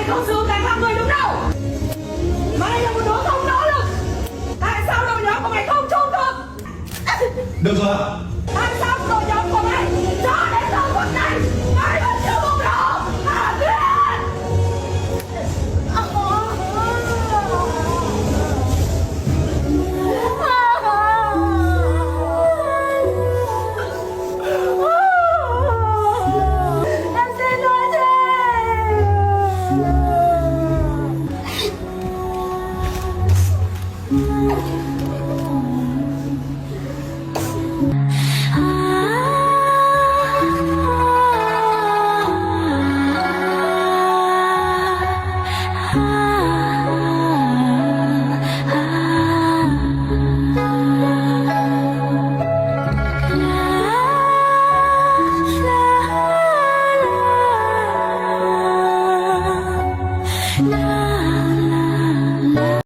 không xứng đáng là người đứng đầu. Mày là một đứa không nỗ lực. Tại sao đội nhóm của mày không trung thực? Được rồi ạ. Tại sao đội nhóm của mày cho đến giờ phút này mày vẫn chưa bùng nổ? Hả Tuyết? Em xin lỗi chị.